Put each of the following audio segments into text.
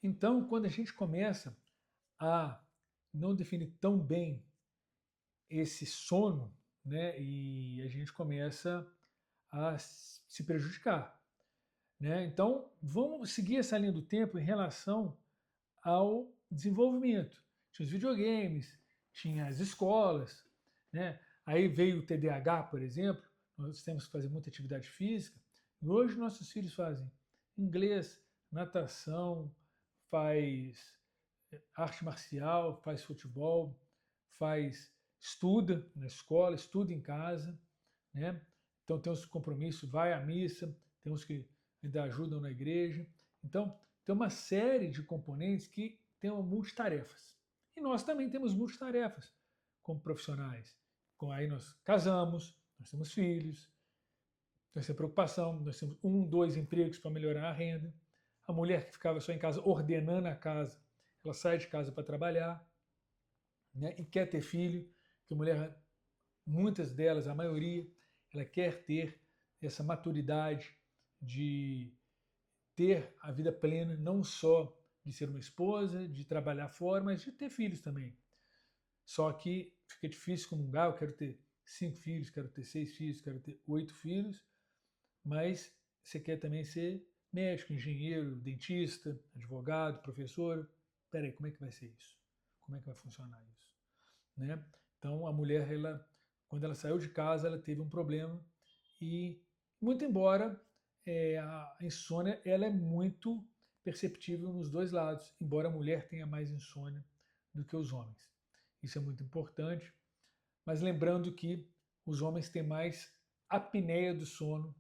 Então, quando a gente começa a não definir tão bem esse sono, né, e a gente começa a se prejudicar, né? Então, vamos seguir essa linha do tempo em relação ao desenvolvimento. Tinha os videogames, tinha as escolas, né? Aí veio o TDAH, por exemplo, nós temos que fazer muita atividade física, e hoje nossos filhos fazem inglês, natação, faz arte marcial, faz futebol, estuda na escola, estuda em casa, né? Então tem os compromissos, vai à missa, tem uns que ainda ajudam na igreja. Então tem uma série de componentes que tem multitarefas. E nós também temos multitarefas como profissionais. Aí nós casamos, nós temos filhos, nós temos preocupação, nós temos um, dois empregos para melhorar a renda. A mulher que ficava só em casa ordenando a casa, ela sai de casa para trabalhar, né, e quer ter filho, que a mulher, muitas delas, a maioria, ela quer ter essa maturidade de ter a vida plena, não só de ser uma esposa, de trabalhar fora, mas de ter filhos também. Só que fica difícil comungar, eu quero ter 5 filhos, quero ter 6 filhos, quero ter 8 filhos, mas você quer também ser médico, engenheiro, dentista, advogado, professor. Espera aí, como é que vai ser isso? Como é que vai funcionar isso? Né? Então a mulher, quando ela saiu de casa, ela teve um problema e, muito embora a insônia ela é muito perceptível nos dois lados, embora a mulher tenha mais insônia do que os homens. Isso é muito importante, mas lembrando que os homens têm mais apneia do sono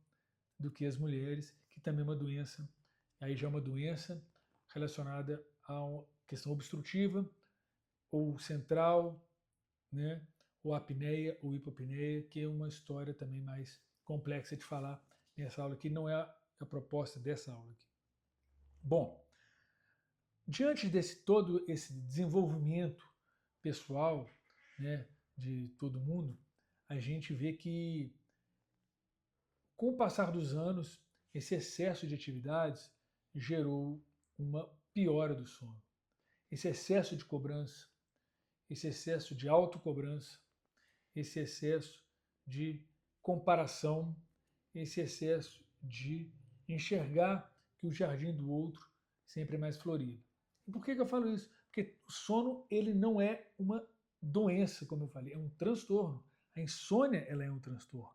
do que as mulheres, que também é uma doença, aí já é uma doença relacionada à questão obstrutiva ou central, né? Ou apneia ou hipopneia, que é uma história também mais complexa de falar nessa aula aqui, não é a proposta dessa aula aqui. Bom, diante desse todo esse desenvolvimento pessoal, né, de todo mundo, a gente vê que com o passar dos anos, esse excesso de atividades gerou uma piora do sono. Esse excesso de cobrança, esse excesso de autocobrança, esse excesso de comparação, esse excesso de enxergar que o jardim do outro sempre é mais florido. E por que eu falo isso? Porque o sono ele não é uma doença, como eu falei, é um transtorno. A insônia ela é um transtorno.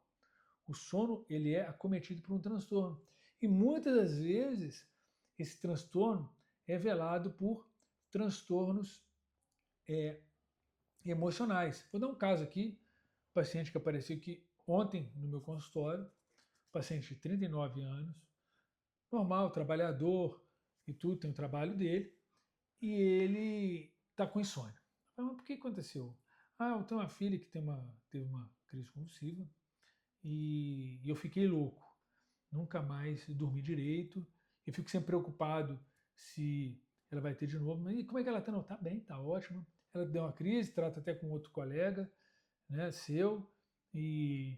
O sono ele é acometido por um transtorno. E muitas das vezes esse transtorno é velado por transtornos é, emocionais. Vou dar um caso aqui, paciente que apareceu aqui ontem no meu consultório, paciente de 39 anos, normal, trabalhador e tudo, tem o trabalho dele, e ele está com insônia. Mas por que aconteceu? Ah, eu tenho uma filha que teve uma crise convulsiva e eu fiquei louco. Nunca mais dormi direito. Eu fico sempre preocupado se ela vai ter de novo. Mas e como é que ela está? Não, está bem, está ótima. Ela deu uma crise, trata até com outro colega, né, seu, e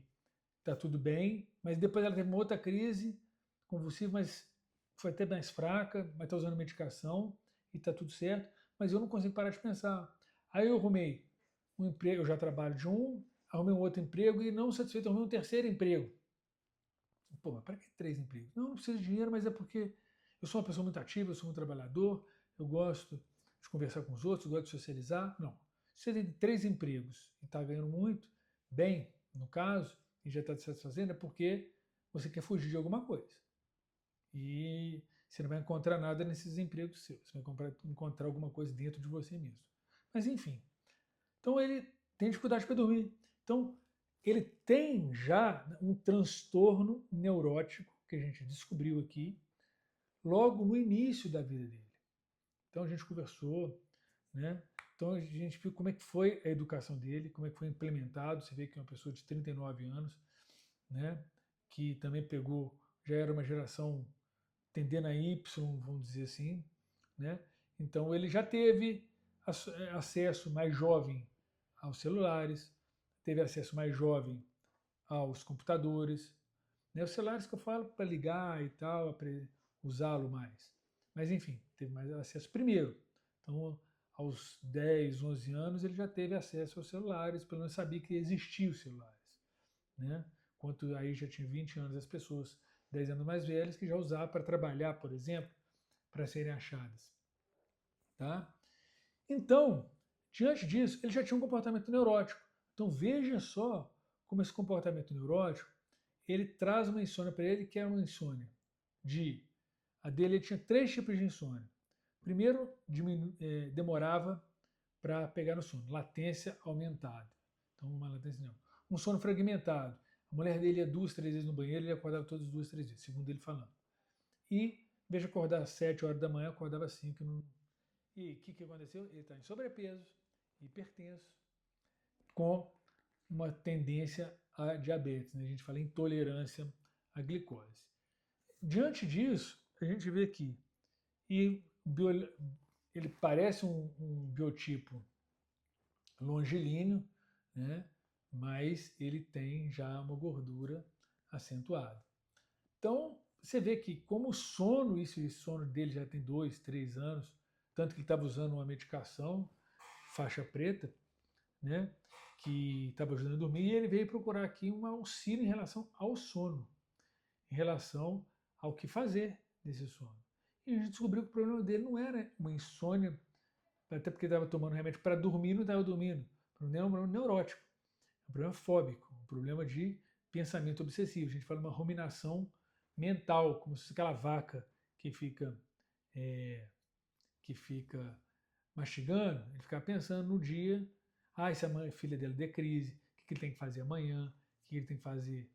está tudo bem. Mas depois ela teve uma outra crise convulsiva, mas foi até mais fraca, mas está usando medicação e está tudo certo. Mas eu não consigo parar de pensar. Aí eu arrumei um emprego, eu já trabalho de um, arrumei um outro emprego e não satisfeito, arrumei um terceiro emprego. Pô, mas para que 3 empregos? Não, não preciso de dinheiro, mas é porque eu sou uma pessoa muito ativa, eu sou um trabalhador, eu gosto de conversar com os outros, eu gosto de socializar. Não. Se você tem 3 empregos e está ganhando muito, bem, no caso, e já está te satisfazendo, é porque você quer fugir de alguma coisa. E você não vai encontrar nada nesses empregos seus. Você vai encontrar alguma coisa dentro de você mesmo. Mas enfim. Então ele tem dificuldade para dormir. Então ele tem já um transtorno neurótico que a gente descobriu aqui logo no início da vida dele. Então a gente conversou, né? Então a gente viu como é que foi a educação dele, como é que foi implementado. Você vê que é uma pessoa de 39 anos, né? Que também pegou, já era uma geração tendendo a Y, vamos dizer assim, né? Então ele já teve acesso mais jovem aos celulares, teve acesso mais jovem aos computadores, né? Os celulares que eu falo para ligar e tal, para usá-lo mais. Mas enfim, teve mais acesso primeiro. Então, aos 10, 11 anos, ele já teve acesso aos celulares, pelo menos sabia que existiam os celulares, né? Enquanto aí já tinha 20 anos as pessoas 10 anos mais velhas que já usavam para trabalhar, por exemplo, para serem achadas, tá? Então, diante disso, ele já tinha um comportamento neurótico. Então, veja só como esse comportamento neurótico, ele traz uma insônia para ele, que é uma insônia de... A dele ele tinha 3 tipos de insônia. Primeiro, demorava para pegar no sono, latência aumentada. Então, uma latência não. Um sono fragmentado. A mulher dele ia 2, 3 vezes no banheiro, ele acordava todas 2, 3 vezes, segundo ele falando. E, em vez de acordar às 7 horas da manhã, acordava às 5. E o que aconteceu? Ele está em sobrepeso, hipertenso, com uma tendência a diabetes. Né? A gente fala intolerância à glicose. Diante disso, a gente vê aqui, e ele parece um biotipo longilíneo, né? Mas ele tem já uma gordura acentuada. Então, você vê que como o sono, esse sono dele já tem 2, 3 anos, tanto que ele estava usando uma medicação, faixa preta, né? Que estava ajudando a dormir, e ele veio procurar aqui um auxílio em relação ao sono, em relação ao que fazer desse sono. E a gente descobriu que o problema dele não era uma insônia, até porque ele estava tomando remédio para dormir e não estava dormindo. O problema é um problema neurótico, um problema fóbico, um problema de pensamento obsessivo. A gente fala uma ruminação mental, como se fosse aquela vaca que fica, que fica mastigando, ele fica pensando no dia, se a filha dele der crise, o que ele tem que fazer amanhã, o que ele tem que fazer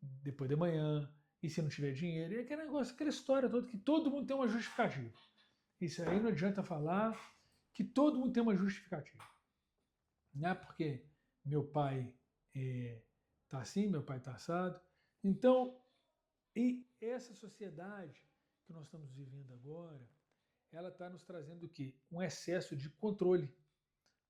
depois de manhã, e se não tiver dinheiro, e aquele negócio, aquela história toda, que todo mundo tem uma justificativa. Isso aí não adianta falar que todo mundo tem uma justificativa. Não é porque meu pai está assim, meu pai está assado. Então, e essa sociedade que nós estamos vivendo agora, ela está nos trazendo o quê? Um excesso de controle,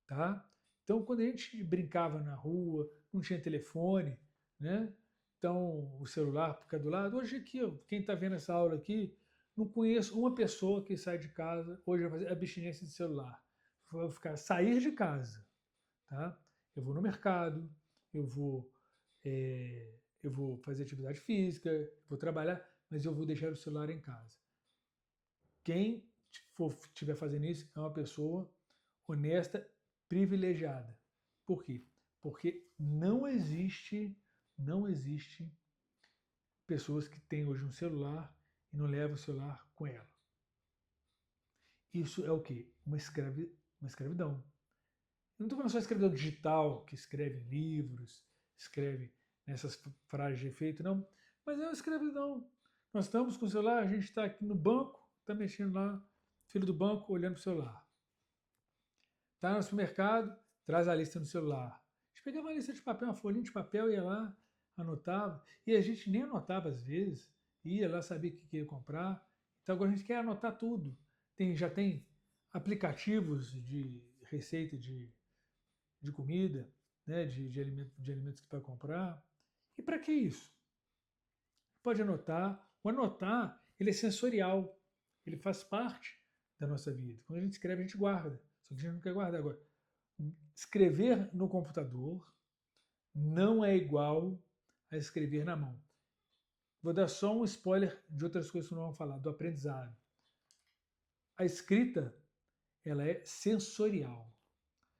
tá? Então, quando a gente brincava na rua, não tinha telefone, né? Então, o celular fica do lado. Hoje aqui, quem está vendo essa aula aqui, não conheço uma pessoa que sai de casa, hoje vai fazer abstinência de celular. Vou sair de casa, tá? Eu vou no mercado, eu vou, eu vou fazer atividade física, vou trabalhar, mas eu vou deixar o celular em casa. Quem estiver fazendo isso é uma pessoa honesta, privilegiada. Por quê? Porque não existe pessoas que têm hoje um celular e não levam o celular com ela. Isso é o quê? Uma escravidão. Eu não estou falando só escravidão digital, que escreve livros, escreve nessas frases de efeito, não. Mas é uma escravidão. Nós estamos com o celular, a gente está aqui no banco, está mexendo lá, filho do banco olhando para o celular. Está no supermercado, traz a lista no celular. A gente pegava uma lista de papel, uma folhinha de papel, ia lá, anotava. E a gente nem anotava às vezes, ia lá, sabia o que ia comprar. Então agora a gente quer anotar tudo. Já tem aplicativos de receita de comida, né, de alimentos que vai comprar. E para que isso? Pode anotar. O anotar, ele é sensorial. Ele faz parte da nossa vida. Quando a gente escreve, a gente guarda. Só que a gente não quer guardar agora. Escrever no computador não é igual a escrever na mão. Vou dar só um spoiler de outras coisas que nós vamos falar, do aprendizado. A escrita, ela é sensorial.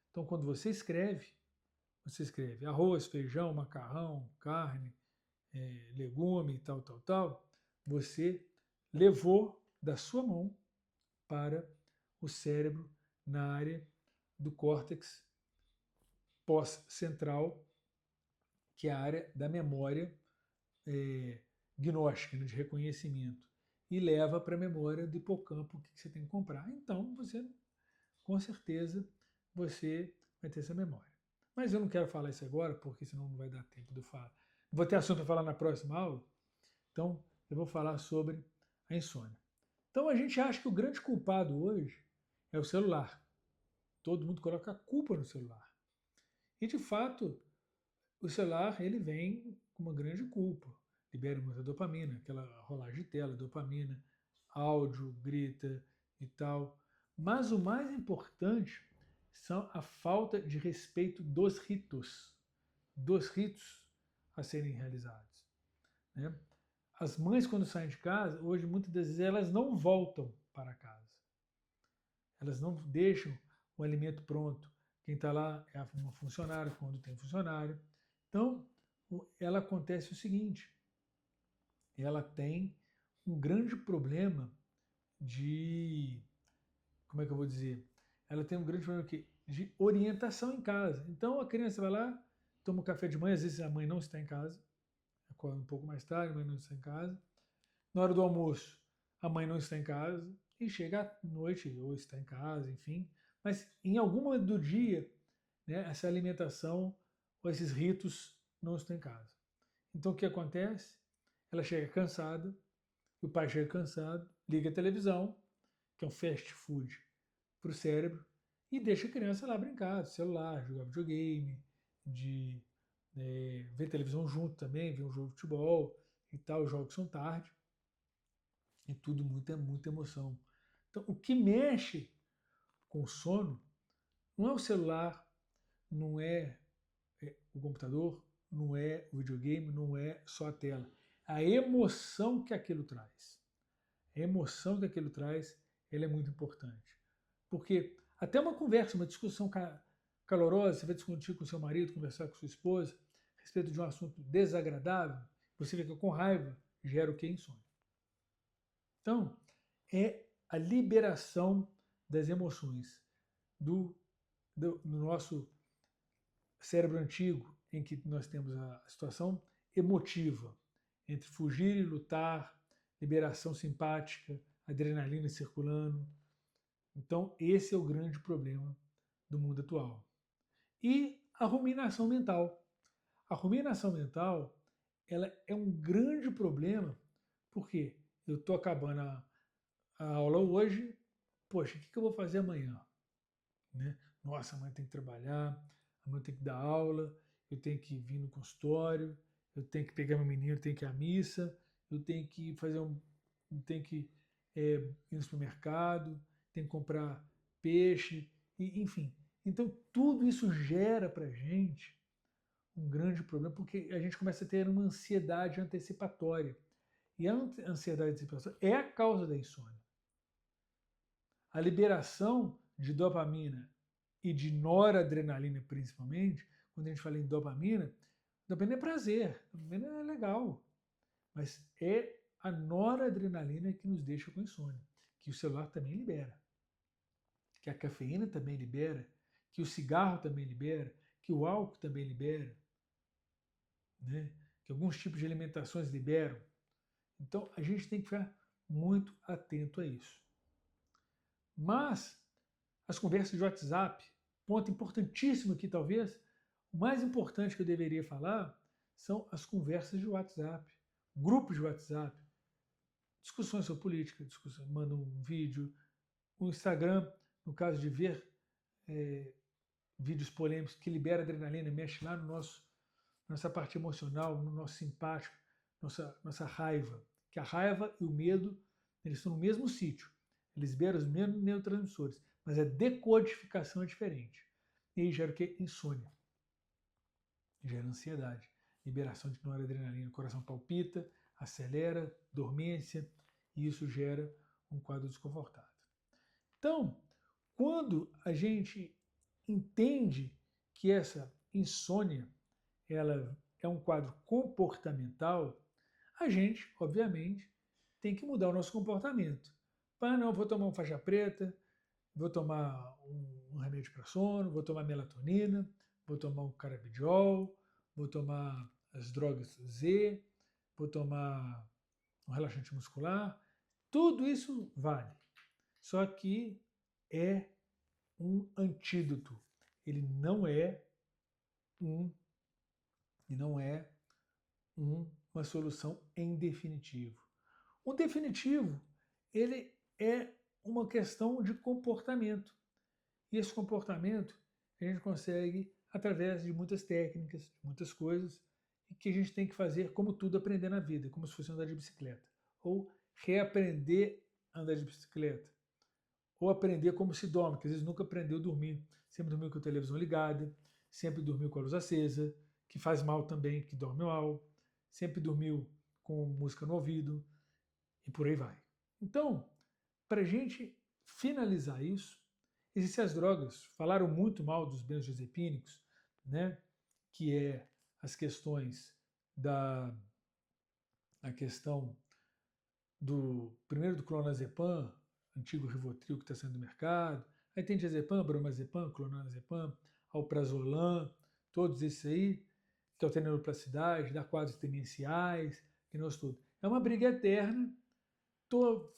Então, quando você escreve arroz, feijão, macarrão, carne, legume, tal. Você levou da sua mão para o cérebro na área do córtex pós-central, que é a área da memória gnóstica, né, de reconhecimento, e leva para a memória do hipocampo o que você tem que comprar. Então, você, com certeza, você vai ter essa memória. Mas eu não quero falar isso agora, porque senão não vai dar tempo de eu falar. Vou ter assunto para falar na próxima aula, então eu vou falar sobre a insônia. Então a gente acha que o grande culpado hoje é o celular. Todo mundo coloca a culpa no celular. E de fato, o celular ele vem com uma grande culpa. Libera muita dopamina, aquela rolagem de tela, dopamina, áudio, grita e tal. Mas o mais importante são a falta de respeito dos ritos a serem realizados, né? As mães, quando saem de casa, hoje muitas das vezes elas não voltam para casa. Elas não deixam o alimento pronto. Quem está lá é uma funcionária, quando tem funcionário. Então, ela acontece o seguinte, ela tem um grande problema de, como é que eu vou dizer? Ela tem um grande problema de orientação em casa. Então, a criança vai lá, toma um café de manhã, às vezes a mãe não está em casa, acorda um pouco mais tarde, a mãe não está em casa. Na hora do almoço, a mãe não está em casa, e chega à noite, ou está em casa, enfim. Mas em algum momento do dia, né, essa alimentação, ou esses ritos não estão em casa. Então o que acontece? Ela chega cansada, o pai chega cansado, liga a televisão, que é um fast food para o cérebro, e deixa a criança lá brincar, do celular, jogar videogame, de ver televisão junto também, ver um jogo de futebol e tal, os jogos são tarde, e tudo muita emoção. Então, o que mexe com o sono não é o celular, não é o computador, não é o videogame, não é só a tela. A emoção que aquilo traz. A emoção que aquilo traz, ela é muito importante. Porque até uma conversa, uma discussão calorosa, você vai discutir com seu marido, conversar com sua esposa, a respeito de um assunto desagradável, você fica com raiva, gera o que? Insônia. Então, é a liberação das emoções do nosso cérebro antigo, em que nós temos a situação emotiva, entre fugir e lutar, liberação simpática, adrenalina circulando. Então, esse é o grande problema do mundo atual. E a ruminação mental. A ruminação mental, ela é um grande problema, porque eu estou acabando a aula hoje, poxa, o que eu vou fazer amanhã? Né? Nossa, amanhã tem que trabalhar, amanhã tem que dar aula, eu tenho que vir no consultório, eu tenho que pegar meu menino, eu tenho que ir à missa, eu tenho que fazer eu tenho que ir no supermercado, tenho que comprar peixe, enfim. Então tudo isso gera para a gente um grande problema, porque a gente começa a ter uma ansiedade antecipatória. E a ansiedade antecipatória é a causa da insônia. A liberação de dopamina e de noradrenalina, principalmente, quando a gente fala em dopamina é prazer, dopamina é legal, mas é a noradrenalina que nos deixa com insônia, que o celular também libera, que a cafeína também libera, que o cigarro também libera, que o álcool também libera, né? Que alguns tipos de alimentações liberam. Então a gente tem que ficar muito atento a isso. Mas as conversas de WhatsApp, ponto importantíssimo aqui talvez, o mais importante que eu deveria falar são as conversas de WhatsApp, grupos de WhatsApp, discussões sobre política, manda um vídeo, o Instagram, no caso de ver vídeos polêmicos que libera adrenalina, mexe lá no nossa parte emocional, no nosso simpático, nossa raiva, que a raiva e o medo, eles estão no mesmo sítio, eles liberam os mesmos neurotransmissores, mas a decodificação é diferente. E aí gera o que? Insônia. Gera ansiedade. Liberação de noradrenalina. O coração palpita, acelera, dormência, e isso gera um quadro desconfortável. Então, quando a gente entende que essa insônia ela é um quadro comportamental, a gente, obviamente, tem que mudar o nosso comportamento. Não, vou tomar uma faixa preta, vou tomar um remédio para sono, vou tomar melatonina, vou tomar um carabidiol, vou tomar as drogas Z, vou tomar um relaxante muscular. Tudo isso vale. Só que é um antídoto. Ele não é uma solução em definitivo. O definitivo, ele é uma questão de comportamento. E esse comportamento a gente consegue através de muitas técnicas, de muitas coisas, e que a gente tem que fazer, como tudo, aprender na vida, como se fosse andar de bicicleta. Ou reaprender andar de bicicleta. Ou aprender como se dorme, que às vezes nunca aprendeu a dormir. Sempre dormiu com a televisão ligada, sempre dormiu com a luz acesa, que faz mal também, que dorme mal. Sempre dormiu com música no ouvido e por aí vai. Então, para a gente finalizar isso, existem as drogas. Falaram muito mal dos benzodiazepínicos, né? Que é as questões a questão primeiro do clonazepam, antigo Rivotril que está saindo do mercado, aí tem diazepam, bromazepam, clonazepam, alprazolam, todos esses aí, que alternam a neuroplasticidade, dá quadros demenciais, que nós tudo. É uma briga eterna,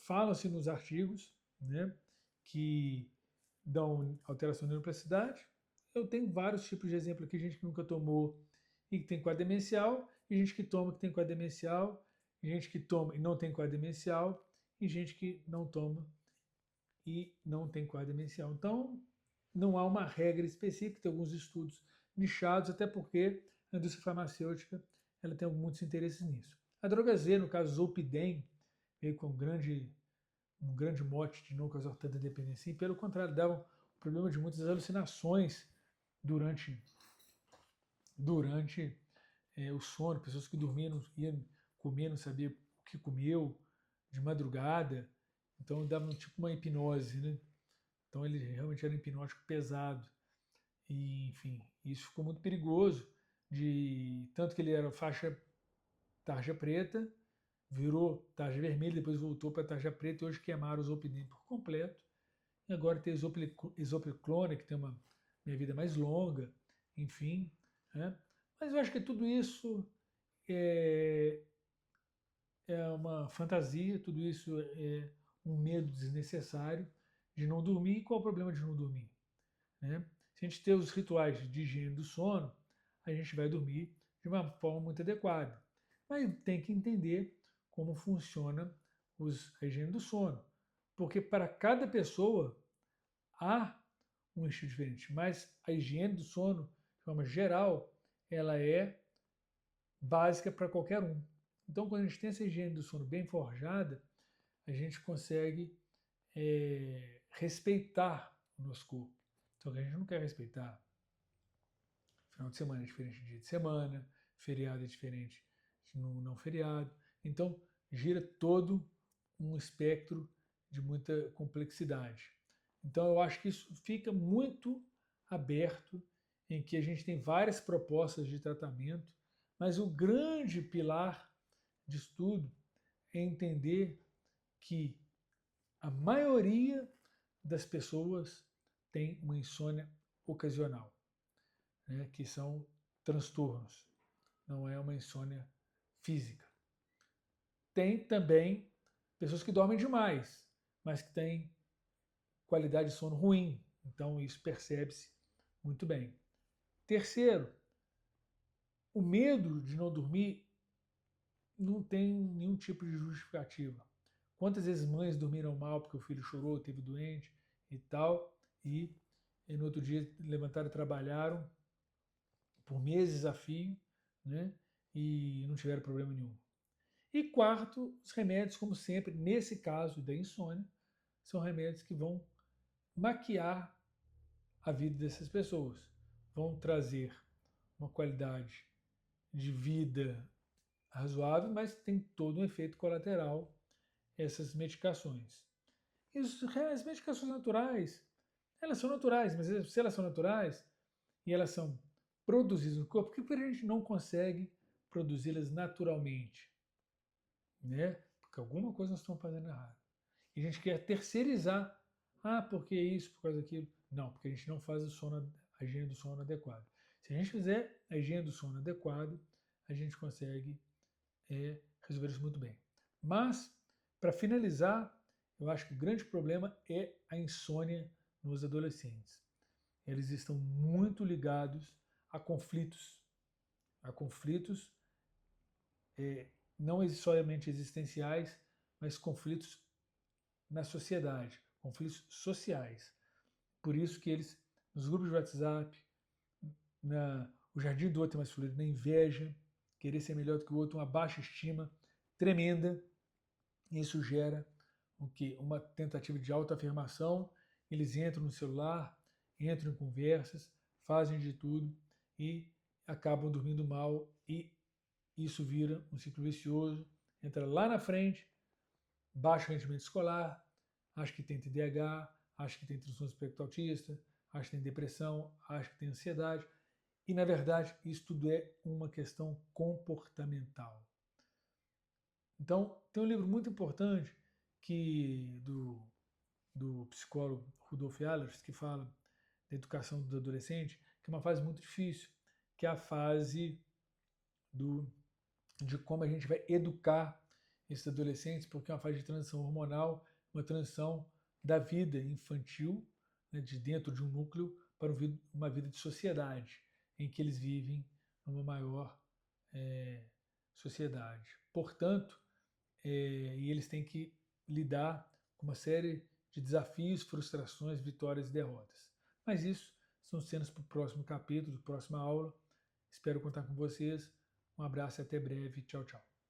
fala-se nos artigos, né, que dão alteração de neuroplasticidade. Eu tenho vários tipos de exemplo aqui, gente que nunca tomou e que tem quadro demencial, e gente que toma que tem quadro demencial, e gente que toma e não tem quadro demencial, e gente que não toma e não tem quadro demencial. Então, não há uma regra específica, tem alguns estudos nichados, até porque a indústria farmacêutica ela tem muitos interesses nisso. A droga Z, no caso Zolpidem, veio com um grande mote de não causar tanta dependência, e pelo contrário, dava um problema de muitas alucinações durante o sono, pessoas que dormiam, iam comer, não sabia o que comeu, de madrugada, então dava tipo uma hipnose, né? Então ele realmente era um hipnótico pesado. E, enfim, isso ficou muito perigoso, tanto que ele era faixa tarja preta, virou tarja vermelha, depois voltou para tarja preta e hoje queimaram os Zolpidem por completo. E agora tem Exopiclone, que tem uma vida mais longa, enfim. Né? Mas eu acho que tudo isso é, é uma fantasia, tudo isso é um medo desnecessário de não dormir. E qual é o problema de não dormir? Né? Se a gente ter os rituais de higiene do sono, a gente vai dormir de uma forma muito adequada. Mas tem que entender como funciona a higiene do sono. Porque para cada pessoa há um estilo diferente. Mas a higiene do sono, de forma geral, ela é básica para qualquer um. Então, quando a gente tem essa higiene do sono bem forjada, a gente consegue respeitar o nosso corpo. Só que a gente não quer respeitar. Final de semana é diferente de dia de semana, feriado é diferente de não feriado. Então, gira todo um espectro de muita complexidade. Então, eu acho que isso fica muito aberto, em que a gente tem várias propostas de tratamento, mas o grande pilar de estudo é entender que a maioria das pessoas tem uma insônia ocasional, né, que são transtornos, não é uma insônia física. Tem também pessoas que dormem demais, mas que têm qualidade de sono ruim, então isso percebe-se muito bem. Terceiro, o medo de não dormir não tem nenhum tipo de justificativa. Quantas vezes mães dormiram mal porque o filho chorou, teve doente e tal, e no outro dia levantaram e trabalharam por meses a fio, né, e não tiveram problema nenhum. E quarto, os remédios, como sempre, nesse caso da insônia, são remédios que vão maquiar a vida dessas pessoas, vão trazer uma qualidade de vida razoável, mas tem todo um efeito colateral essas medicações. E as medicações naturais, elas são naturais, mas se elas são naturais e elas são produzidas no corpo, por que a gente não consegue produzi-las naturalmente? Né? Porque alguma coisa nós estamos fazendo errado. E a gente quer terceirizar. Ah, porque isso, por causa daquilo. Não, porque a gente não faz a higiene do sono adequado. Se a gente fizer a higiene do sono adequado, a gente consegue resolver isso muito bem. Mas, para finalizar, eu acho que o grande problema é a insônia nos adolescentes. Eles estão muito ligados a conflitos. A conflitos não somente existenciais, mas conflitos na sociedade, conflitos sociais. Por isso que eles, nos grupos de WhatsApp, o jardim do outro é mais florido, na inveja, querer ser melhor do que o outro, uma baixa estima tremenda, e isso gera o quê? Uma tentativa de autoafirmação. Eles entram no celular, entram em conversas, fazem de tudo e acabam dormindo mal, e isso vira um ciclo vicioso. Entra lá na frente, baixo rendimento escolar, acha que tem TDAH, acha que tem transtorno espectro autista, acha que tem depressão, acha que tem ansiedade. E, na verdade, isso tudo é uma questão comportamental. Então, tem um livro muito importante do psicólogo Rudolf Allers, que fala da educação do adolescente, que é uma fase muito difícil, que é a fase de como a gente vai educar esses adolescentes, porque é uma fase de transição hormonal, uma transição da vida infantil, né, de dentro de um núcleo, para uma vida de sociedade, em que eles vivem numa maior sociedade. Portanto, e eles têm que lidar com uma série de desafios, frustrações, vitórias e derrotas. Mas isso são cenas para o próximo capítulo, próxima aula. Espero contar com vocês. Um abraço e até breve. Tchau, tchau.